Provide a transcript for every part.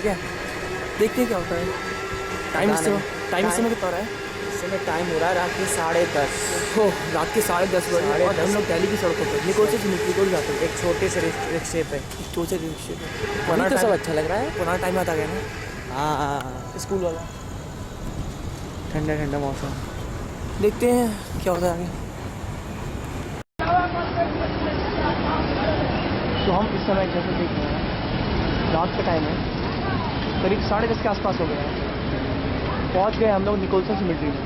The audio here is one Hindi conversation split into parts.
क्या? देखते हैं क्या होता है। टाइम इस समय कितना हो रहा है? इस समय टाइम हो रहा है रात के 10:30। हो, रात के 10:30 बजे और हम लोग दिल्ली की सड़कों पर निकोल से निकोल जाते हैं एक छोटे से रिक्शे पे। सोचे रिक्शे पे। अभी तो सब अच्छा लग रहा है। पुराना टाइम याद आ गया ना, हाँ, स्कूल वाला। ठंडा ठंडा मौसम। देखते हैं क्या होता है आगे। तो हम इस समय जैसे देख रहे हैं, रात का टाइम है, करीब 10:30 के आसपास हो गया है। पहुंच गए हम लोग निकोलसन सिमेट्री में।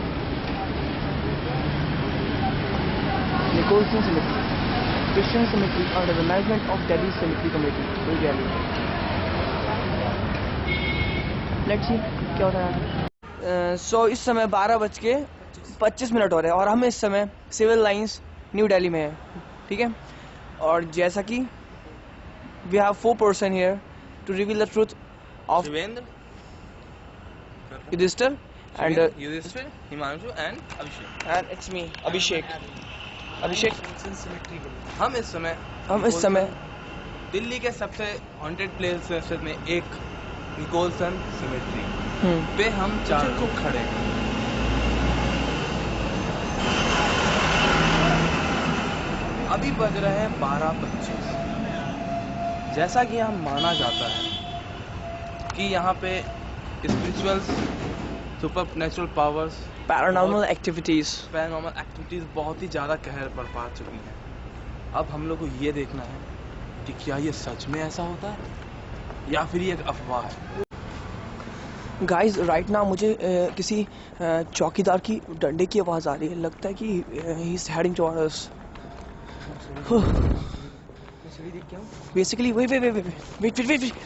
Nicholson cemetery, Christian cemetery under the management of Delhi cemetery committee, new Delhi. Let's see क्या होता है। सो इस समय 12:25 हो रहे हैं और हम इस समय सिविल लाइंस न्यू दिल्ली में हैं, ठीक है। और जैसा कि we have 4 person here to reveal the truth of Shivendra, Yudhishthir and Yudhishthir, Himanshu and Abhishek. and it's me, Abhishek. हम इस समय दिल्ली के सबसे हॉन्टेड प्लेसेस में एक निकोलसन सिमेट्री पे हम 4 लोग खड़े हैं। अभी बज रहे हैं 12:25। जैसा कि यहाँ माना जाता है कि यहाँ पे spirituals, super natural powers, paranormal activities बहुत ही ज़्यादा कहर पर पा चुकी हैं। अब हम लोग को ये देखना है कि क्या ये सच में ऐसा होता है या फिर ये एक अफवाह है। गाइस राइट नाउ मुझे किसी चौकीदार की डंडे की आवाज़ आ रही है। लगता है कि he is heading towards us. Basically, wait,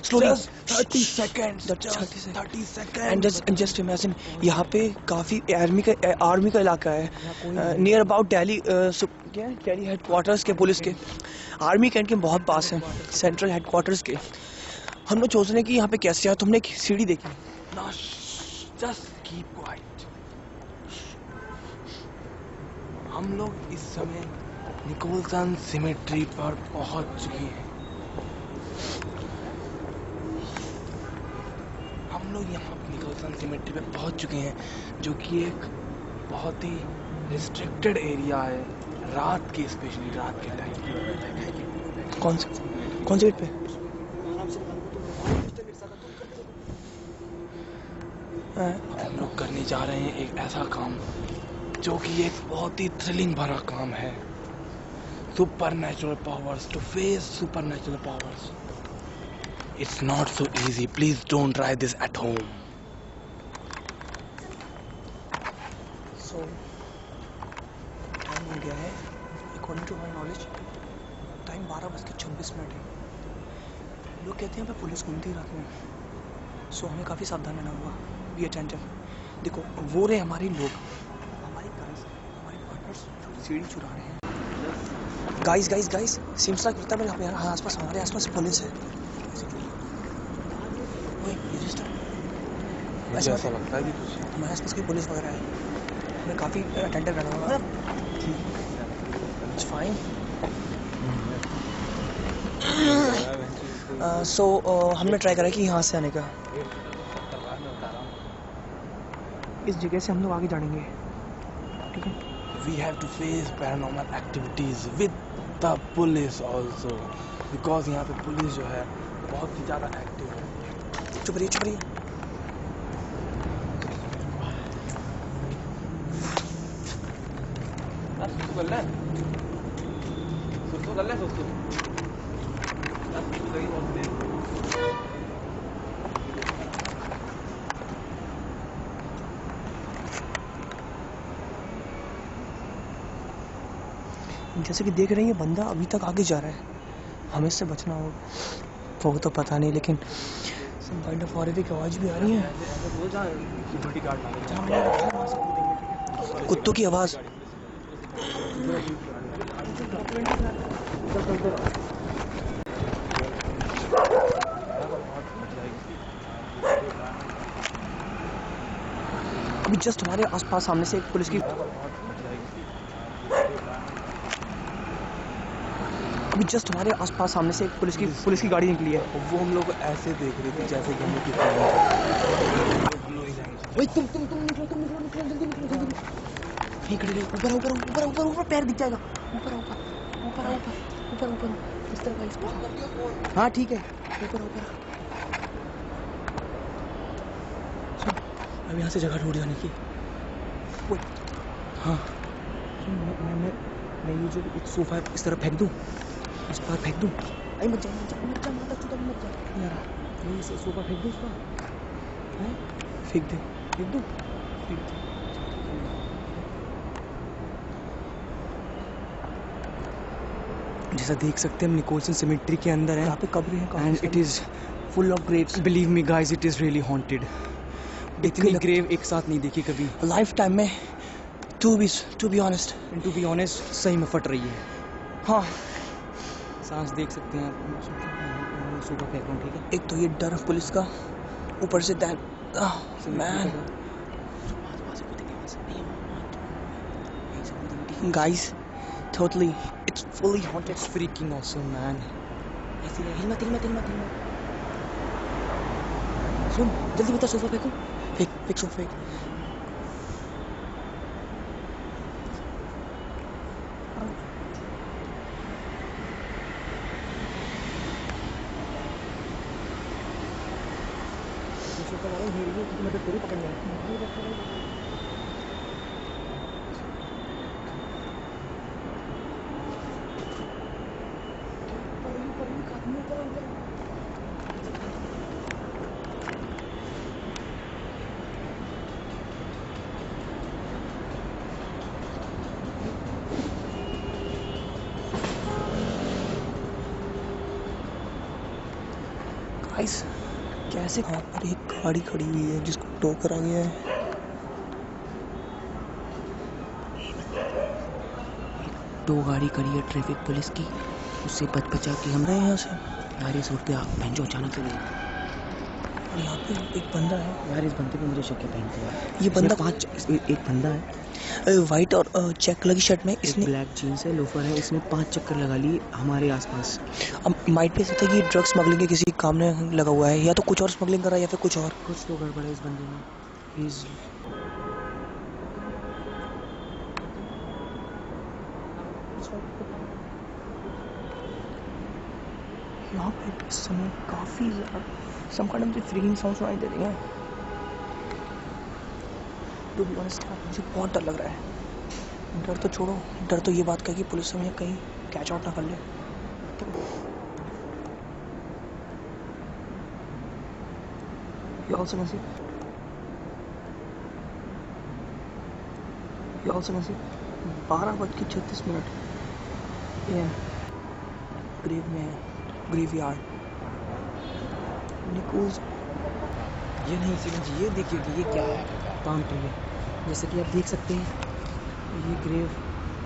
slowly. 30 seconds. And just imagine, यहाँ पे काफ़ी आर्मी का इलाका है, नियर अबाउट दिल्ली, क्या दिल्ली हेडक्वार्टर्स के, पुलिस के, आर्मी कैंट के बहुत पास है, सेंट्रल हेडक्वार्टर्स के। हम लोग सोच रहे हैं कि यहाँ पे कैसे आया। तुमने एक सीढ़ी देखी? Just keep quiet. हम लोग इस समय निकोलसन सिमेट्री पर पहुंच चुके हैं। हम लोग यहाँ निकोलसन सिमेट्री पे पहुंच चुके हैं, जो कि एक बहुत ही रिस्ट्रिक्टेड एरिया है, रात के, स्पेशली रात के टाइम। कौन से गेट पे? हम लोग करने जा रहे हैं एक ऐसा काम जो कि एक बहुत ही थ्रिलिंग भरा काम है। supernatural powers, to face supernatural powers. It's not so easy. Please don't try this at home. So time हो गया है, according to my knowledge time 12:26 है। लोग कहते हैं यहाँ पे पुलिस घूमती है रात में, सो हमें काफ़ी सावधान रहना होगा। Be attentive. देखो वो रहे हमारे लोग, हमारे गाइस, हमारे पार्टनर्स जो सीढ़ी चुरा रहे हैं। गाइस सीम्स लाइक लगता है मेरे यहाँ आसपास, हमारे आसपास पुलिस है। मुझे ऐसा लगता है कि कुछ हमारे आसपास कोई पुलिस वगैरह है, हमें काफ़ी अटेंटिव रहना होगा। It's fine. सो हमने ट्राई करा कि यहाँ से आने का। इस जगह से हम लोग आगे जाएंगे, ठीक है। we have to face paranormal activities with the police also, because यहाँ पे पुलिस जो है बहुत ही ज़्यादा एक्टिव है। चुप रहिए। जैसे कि देख रहे हैं ये बंदा अभी तक आगे जा रहा है, हमें इससे बचना होगा। वो तो पता नहीं, लेकिन some kind of horrific आवाज़ भी आ रही है, कुत्तों की आवाज़। अभी जस्ट हमारे आसपास सामने से एक पुलिस की अभी जस्ट हमारे आसपास सामने से एक पुलिस की गाड़ी निकली है। वो हम लोग ऐसे देख रहे थे जैसे कि हम लोग भाई तुम निकलो जल्दी निकलो। नहीं खड़े ऊपर पैर दिख जाएगा। ऊपर इस तरह का इस पर। हाँ ठीक है, ऊपर सुन, अब यहाँ से जगह ढूंढ जाने की। हाँ मैं ये जो एक सोफा इस तरफ फेंक दूँ, इस पर फेंक दूँ। अरे मत जा माता चुता मत जा यार। मैं इसे सोफा फेंक दूँ, इस पर फेंक दूँ। जैसा देख सकते हैं हम निकोलसन सिमेट्री के अंदर हैं। यहाँ पे कब्रें हैं and it is full of Graves. Believe me guys, it is really haunted. इतनी ग्रेव एक साथ नहीं देखी कभी लाइफ टाइम में। टू बी ऑनेस्ट सही में फट रही है। हाँ सांस देख सकते हैं आप। सुबह फेंक रहा हूँ, ठीक है। एक तो ये डर है पुलिस का, ऊपर say that man. Guys totally it's fully haunted. It's freaking awesome man. ऐसे हिम्मत सुन जल्दी बता। सोफा फेंको, फेंक सोफा फेंक। सोफा वाला हिल गया क्योंकि मैं पूरी पकड़ लिया। गाइस कैसे वहाँ पर एक गाड़ी खड़ी हुई है जिसको टो करा गया है। दो गाड़ी खड़ी है ट्रैफिक पुलिस की, उससे बचा के हम यहाँ से यार इस रोड पे बहन जो अचानक से गई। और यहाँ पे एक बंदा है यार इस बंदे पे मुझे शक है बहन को। ये बंदा एक बंदा है वाइट और चेक लगी शर्ट में। इसने ब्लैक जीन्स है, लोफर है, इसने 5 चक्कर लगा लिए हमारे आसपास। अब माइट पे सकता है कि ड्रग्स स्मगलिंग के किसी काम में लगा हुआ है, या तो कुछ और स्मगलिंग कर रहा है या फिर कुछ और। कुछ तो गड़बड़ है इस बंदे में। प्लीज यहाँ पे इस समय काफी some kind of freaking sound सुनाई दे रही हैं। टू बी ऑनेस्ट मुझे बहुत डर लग रहा है। डर तो छोड़ो, डर तो ये बात का कि पुलिस हमें कहीं कैच आउट ना कर ले। You also must 12:36 AM grave में है, ग्रेवयार्ड निकोल्स। ये नहीं समझ, ये देखिए कि ये क्या है। पाम ट्री है, जैसे कि आप देख सकते हैं ये ग्रेव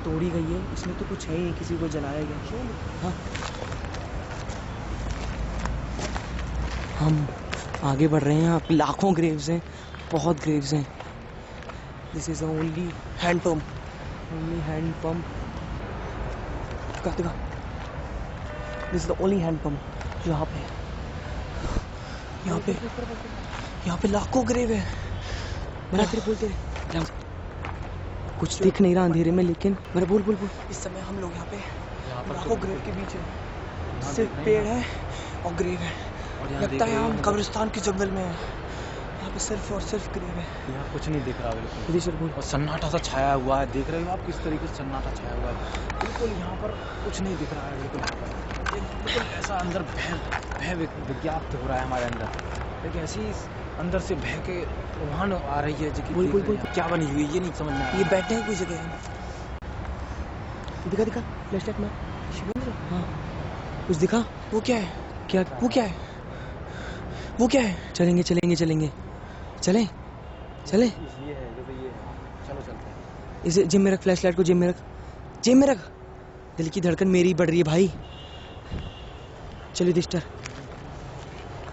तोड़ी गई है। इसमें तो कुछ है ही, किसी को जलाया गया। हाँ हम आगे बढ़ रहे हैं। यहाँ पे लाखों ग्रेव्स हैं, बहुत ग्रेव्स हैं। This is only hand pump. दिखा this is the only hand pump जो यहाँ पे लाखों ग्रेव है। मेरा फिर बोलते हैं कुछ दिख नहीं रहा अंधेरे में, लेकिन मेरा बोल इस समय हम लोग यहाँ पे लाखों ग्रेव के बीच है। सिर्फ पेड़ है और ग्रेव है। लगता है हम कब्रिस्तान के जंगल में है। यहाँ पे सिर्फ और सिर्फ ग्रेव है। यहाँ कुछ नहीं दिख रहा बिल्कुल, और सन्नाटा सा छाया हुआ है। देख रहे हो आप किस तरीके से सन्नाटा छाया हुआ है। बिल्कुल यहाँ पर कुछ नहीं दिख रहा है। बिल्कुल बिल्कुल ऐसा अंदर भय विज्ञाप्त हो रहा है हमारे अंदर। लेकिन ऐसी अंदर से भय के वहां आ रही है जो कि क्या बनी हुई है ये नहीं समझ में आ रहा। ये बैठने की कोई जगह है। दिखा फ्लैशलाइट में शिवेंद्र। हाँ कुछ दिखा? वो क्या है? वो क्या है? चलें चले ये है जैसे ये चलो चलते हैं। इसे जिम में रख, फ्लैशलाइट को जिम में रख। दिल की धड़कन मेरी बढ़ रही है भाई। चलिए दिस्टर,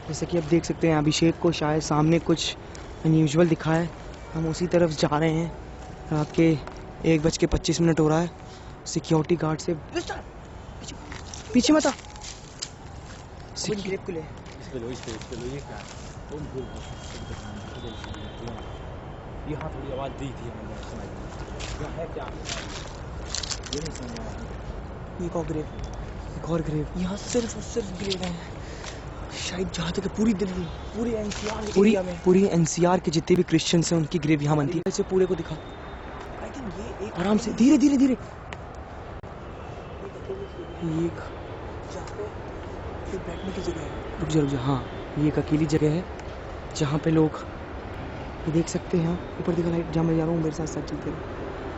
जैसे कि आप देख सकते हैं अभिषेक को शायद सामने कुछ अनयूजुअल दिखा है। हम उसी तरफ जा रहे हैं। रात के 1:25 हो रहा है। सिक्योरिटी गार्ड से पीछे मत आ। कोई ग्रेप को ले। इस पे लो ये क्या है? तुम भूल यहाँ थोड़ी आवाज़ दी थी मैंने सुनाई थी। यहाँ है क्या? ये नहीं समझ में आया। एक और ग्रेव, एक और ग्रेव। यहाँ सिर्फ और सिर्फ ग्रेव हैं। शायद जहाँ तक है पूरी दिल्ली, पूरी एनसीआर एरिया में, पूरी एनसीआर के जितने भी क्रिश्चियंस हैं उनकी ग्रेव यहाँ बनती है। ऐसे पूरे को दिखा। आई थिंक ये एक आराम से, धीरे धीरे धीरे। एक जहाँ पे एक बैठने की जगह है। रुक जा। हाँ, ये एक अकेली जगह है जहाँ पे लोग, ये देख सकते हैं यहाँ ऊपर देखा लाइट, जहाँ मैं जा रहा हूँ मेरे साथ साथ चलते रहो।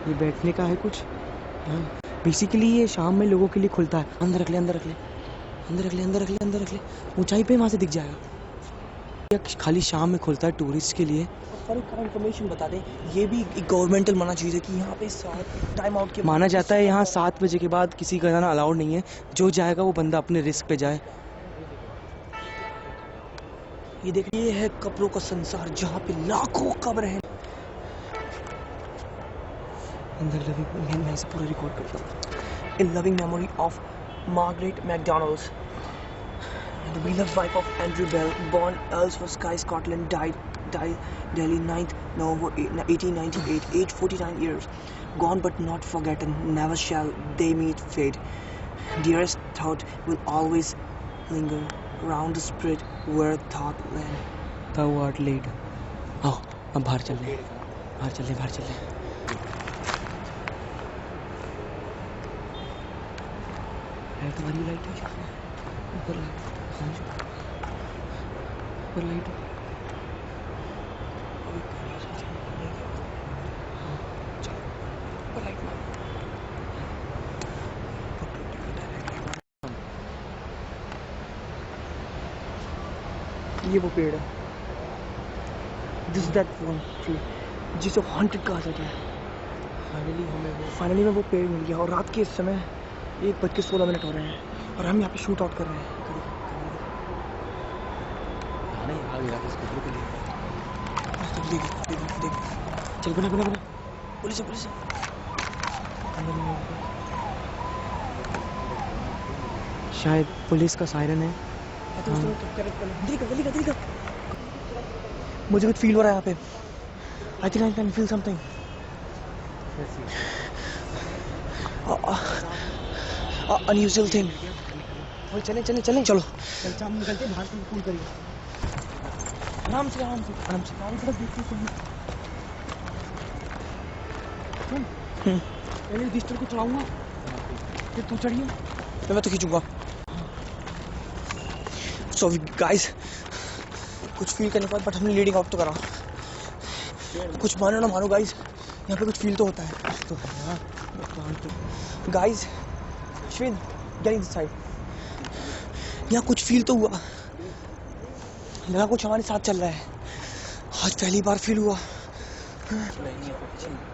ये बैठने का है कुछ यहाँ। बेसिकली ये शाम में लोगों के लिए खुलता है। अंदर रख ले। ऊंचाई पे वहाँ से दिख जाएगा। ये खाली शाम में खुलता है टूरिस्ट के लिए। और एक इन्फॉर्मेशन बता दें, ये भी एक गवर्नमेंटल मना चीज़ है कि यहाँ पे 7 टाइम आउट के माना जाता है यहाँ 7 बजे के बाद किसी का जाना अलाउड नहीं है। जो जाएगा वो बंदा अपने रिस्क पे जाए। ये देखिए, ये है कब्रों का संसार जहाँ पे लाखों कब्र हैं। अंदर लविंग, मैं इसे पूरा रिकॉर्ड करता हूँ। In loving memory of Margaret MacDonald, the beloved wife of Andrew Bell, born Earlsworth, Skye, Scotland, died Delhi 9th November 1898, aged 49 years. Gone but not forgotten, never shall they meet fate. Dearest thought will always linger round the spirit where thought land. Thou art laid. आओ, अब बाहर चल ले। है तुम्हारी लाइट है? ऊपर लाइट है। ये वो पेड़ है, this is that one tree जिसे हॉन्टेड कहा जाता है। फाइनली में वो पेड़ मिल गया। और रात के इस समय 1:16 हो रहे हैं और हम यहाँ पे शूट आउट कर रहे हैं। नहीं आगे जाके इसको रुक ले। देख चल बना। पुलिस शायद पुलिस का सायरन है। धीरे कर। मुझे कुछ फील हो रहा है यहाँ पे। I think I can feel something. Unusual thing. चले चलो चल हम निकलते बाहर से फोन करिए। आराम से पहले रजिस्टर को चढ़ाऊंगा फिर तू चढ़िए। मैं तो खींचूंगा। सो गाइस, कुछ फील करने के बाद बट हमने लीडिंग आउट तो करा। कुछ मानो ना मानो गाइस, यहाँ पे कुछ फील तो होता है। तो guys, Ashwin get in side. यहाँ कुछ फील तो हुआ, लगा कुछ हमारे साथ चल रहा है। आज पहली बार फील हुआ।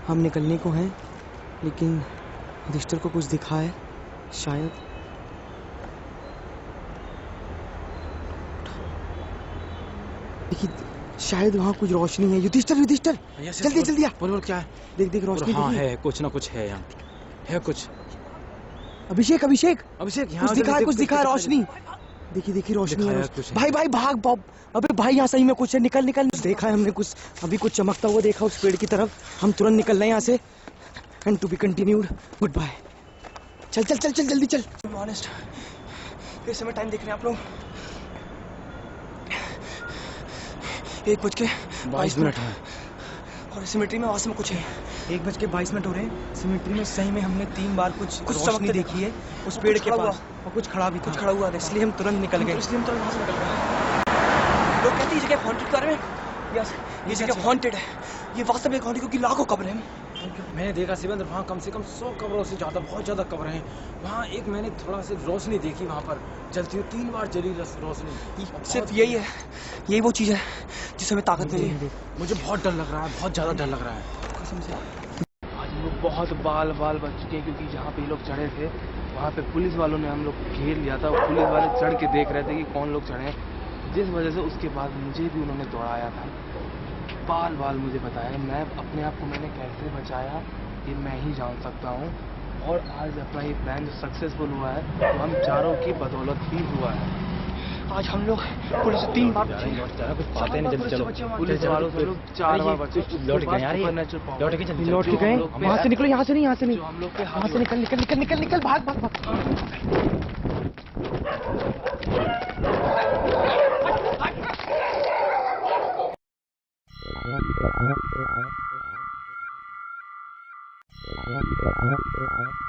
हम निकलने को हैं लेकिन रजिस्टर को कुछ दिखा है शायद। देखिए शायद वहाँ कुछ रोशनी है। युधिष्ठिर जल्दी आ। बोल क्या है? देख रोशनी। हाँ है, कुछ ना कुछ है यहाँ, है कुछ। अभिषेक यहाँ कुछ दिखा है रोशनी। देखिए रोशनी है। कुछ है। भाई भाग बॉब। अबे भाई यहाँ सही में कुछ है। निकल देखा है हमने कुछ, अभी कुछ चमकता हुआ देखा उस पेड़ की तरफ। हम तुरंत निकल रहे हैं यहाँ से। And to be continued. Good bye. चल जल्दी चल। ऑनेस्ट, इस समय टाइम देख रहे हैं आप लोग 1:22 है और सिमेट्री में वास्तव में कुछ है। 1:22 हो रहे हैं। सिमेट्री में सही में हमने 3 बार कुछ रोशनी चमकते देखी है उस पेड़ के खड़ा पास। और कुछ खड़ा भी था। कुछ खड़ा हुआ था। इसलिए हम तुरंत निकल गए। इसलिए हम तुरंत वहाँ से निकल गए। लोग कहते हैं ये जगह हॉन्टेड कर रहे हैं। यस, ये जगह हॉन्टेड है। ये वास्तव में हॉन्टेड क्योंकि लाखों कब्र हैं। मैंने देखा शिवेंद्र, वहाँ कम से कम 100 कब्रों से ज़्यादा, बहुत ज़्यादा कब्र हैं वहाँ। एक मैंने थोड़ा सी रोशनी देखी वहाँ पर जलती हुई, 3 बार जली रोशनी। सिर्फ यही वो चीज़ है जिससे हमें ताकत मिली। मुझे बहुत डर लग रहा है, बहुत ज़्यादा डर लग रहा है कसम से। आज हम लोग बहुत बाल बच चुके हैं क्योंकि जहाँ पे ये लोग चढ़े थे वहाँ पे पुलिस वालों ने हम लोग घेर लिया था। पुलिस वाले चढ़ के देख रहे थे कि कौन लोग चढ़े हैं, जिस वजह से उसके बाद मुझे भी उन्होंने दौड़ाया था। बाल मुझे बताया। मैं अपने आप को मैंने कैसे बचाया ये मैं ही जान सकता हूँ। और आज अपना ये प्लान जो सक्सेसफुल हुआ है वो हम चारों की बदौलत ही हुआ है। आज हम लोग पुलिस से 3 बार कुछ बातें नहीं, जल्दी चलो। पुलिस वालों से हम लोग 4 बार बचे। लौट गए यार, ये Supernatural power। लौट के जल्दी लौट के जो गए हम लोग पे वहां से निकलो, यहाँ से नहीं, यहाँ से नहीं, जो हम लोग पे वहां से निकल निकल निकल निकल निकल, भाग भाग भाग। Thank you.